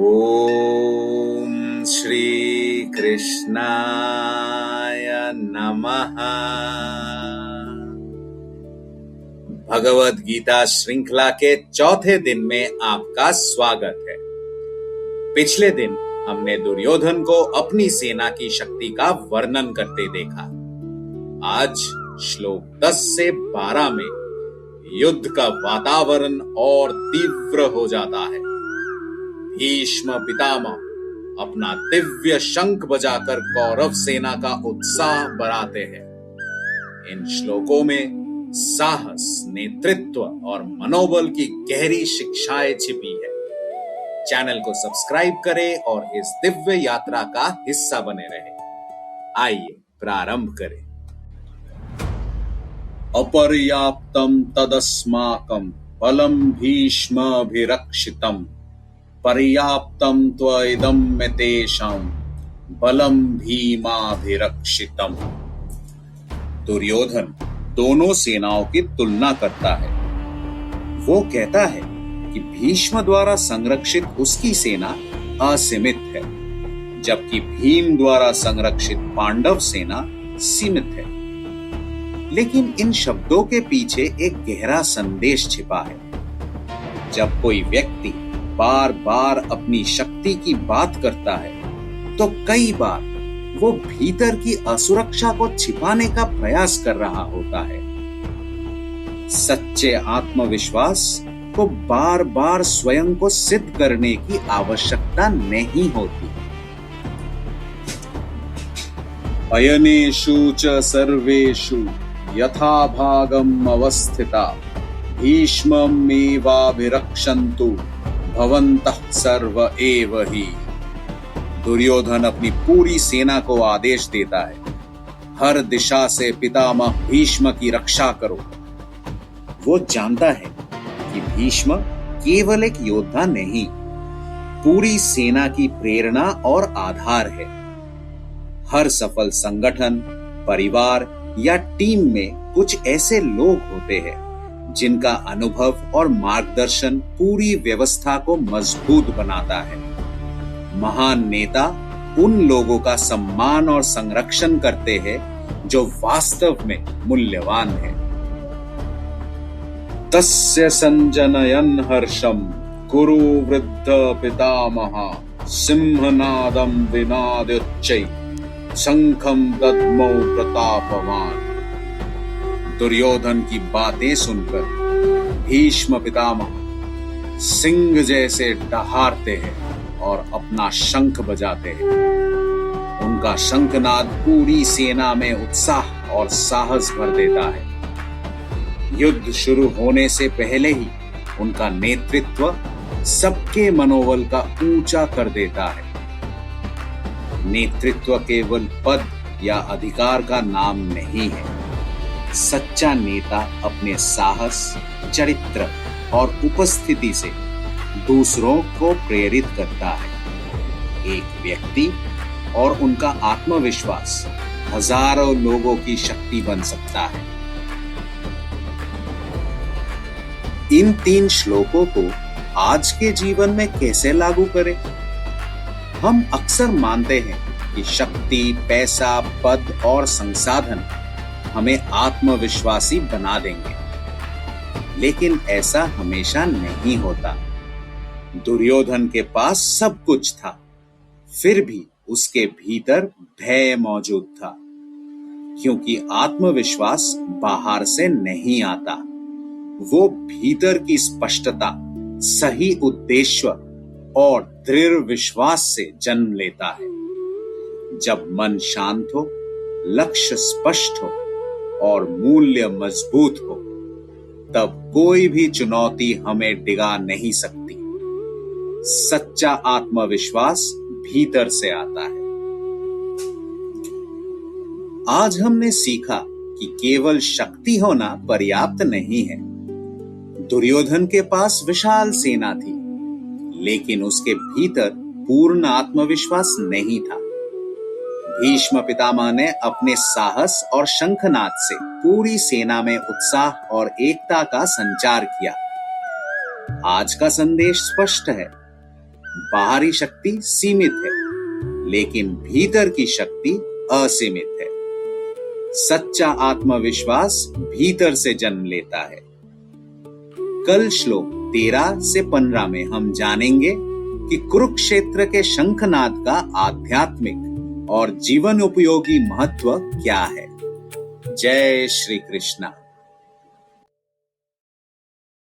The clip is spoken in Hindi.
ओम श्री कृष्णाय नमः। भगवद गीता श्रृंखला के चौथे दिन में आपका स्वागत है। पिछले दिन हमने दुर्योधन को अपनी सेना की शक्ति का वर्णन करते देखा। आज श्लोक 10 से 12 में युद्ध का वातावरण और तीव्र हो जाता है। भीष्म पितामह अपना दिव्य शंख बजाकर कौरव सेना का उत्साह बढ़ाते हैं। इन श्लोकों में साहस, नेतृत्व और मनोबल की गहरी शिक्षाएं छिपी है। चैनल को सब्सक्राइब करें और इस दिव्य यात्रा का हिस्सा बने रहें। आइए प्रारंभ करें। अपर्याप्तम तदस्माकं बलं भीष्माभिरक्षितम् पर्याप्तं त्वइदं मेतेषां बलं भीमाभिरक्षितम्। दुर्योधन दोनों सेनाओं की तुलना करता है। वो कहता है कि भीष्म द्वारा संरक्षित उसकी सेना असीमित है, जबकि भीम द्वारा संरक्षित पांडव सेना सीमित है। लेकिन इन शब्दों के पीछे एक गहरा संदेश छिपा है। जब कोई व्यक्ति बार बार अपनी शक्ति की बात करता है तो कई बार वो भीतर की असुरक्षा को छिपाने का प्रयास कर रहा होता है। सच्चे आत्मविश्वास को बार बार स्वयं को सिद्ध करने की आवश्यकता नहीं होती। अयनेषु च सर्वेषु यथा भागम अवस्थिता भीष्ममेवाभिरक्षन्तु भवन्तः सर्व एव हि। दुर्योधन अपनी पूरी सेना को आदेश देता है, हर दिशा से पितामह भीष्म की रक्षा करो। वो जानता है कि भीष्म केवल एक योद्धा नहीं, पूरी सेना की प्रेरणा और आधार है। हर सफल संगठन, परिवार या टीम में कुछ ऐसे लोग होते हैं जिनका अनुभव और मार्गदर्शन पूरी व्यवस्था को मजबूत बनाता है। महान नेता उन लोगों का सम्मान और संरक्षण करते हैं जो वास्तव में मूल्यवान है। तस्य संजनयन् हर्षं कुरु वृद्ध पितामह सिंहनादं विनाद्युच्चै शंखं दद्मौ प्रतापवान। दुर्योधन की बातें सुनकर भीष्म पितामह सिंह जैसे दहाड़ते हैं और अपना शंख बजाते हैं। उनका शंखनाद पूरी सेना में उत्साह और साहस भर देता है। युद्ध शुरू होने से पहले ही उनका नेतृत्व सबके मनोबल का ऊंचा कर देता है। नेतृत्व केवल पद या अधिकार का नाम नहीं है। सच्चा नेता अपने साहस, चरित्र और उपस्थिति से दूसरों को प्रेरित करता है। एक व्यक्ति और उनका आत्मविश्वास हजारों लोगों की शक्ति बन सकता है। इन 3 श्लोकों को आज के जीवन में कैसे लागू करें? हम अक्सर मानते हैं कि शक्ति, पैसा, पद और संसाधन हमें आत्मविश्वासी बना देंगे, लेकिन ऐसा हमेशा नहीं होता। दुर्योधन के पास सब कुछ था, फिर भी उसके भीतर भय मौजूद था, क्योंकि आत्मविश्वास बाहर से नहीं आता। वो भीतर की स्पष्टता, सही उद्देश्य और दृढ़ विश्वास से जन्म लेता है। जब मन शांत हो, लक्ष्य स्पष्ट हो और मूल्य मजबूत हो, तब कोई भी चुनौती हमें डिगा नहीं सकती। सच्चा आत्मविश्वास भीतर से आता है। आज हमने सीखा कि केवल शक्ति होना पर्याप्त नहीं है। दुर्योधन के पास विशाल सेना थी, लेकिन उसके भीतर पूर्ण आत्मविश्वास नहीं था। भीष्म पितामह ने अपने साहस और शंखनाद से पूरी सेना में उत्साह और एकता का संचार किया। आज का संदेश स्पष्ट है, बाहरी शक्ति सीमित है, लेकिन भीतर की शक्ति असीमित है। सच्चा आत्मविश्वास भीतर से जन्म लेता है। कल श्लोक 13 से 15 में हम जानेंगे कि कुरुक्षेत्र के शंखनाद का आध्यात्मिक और जीवन उपयोगी महत्व क्या है। जय श्री कृष्णा।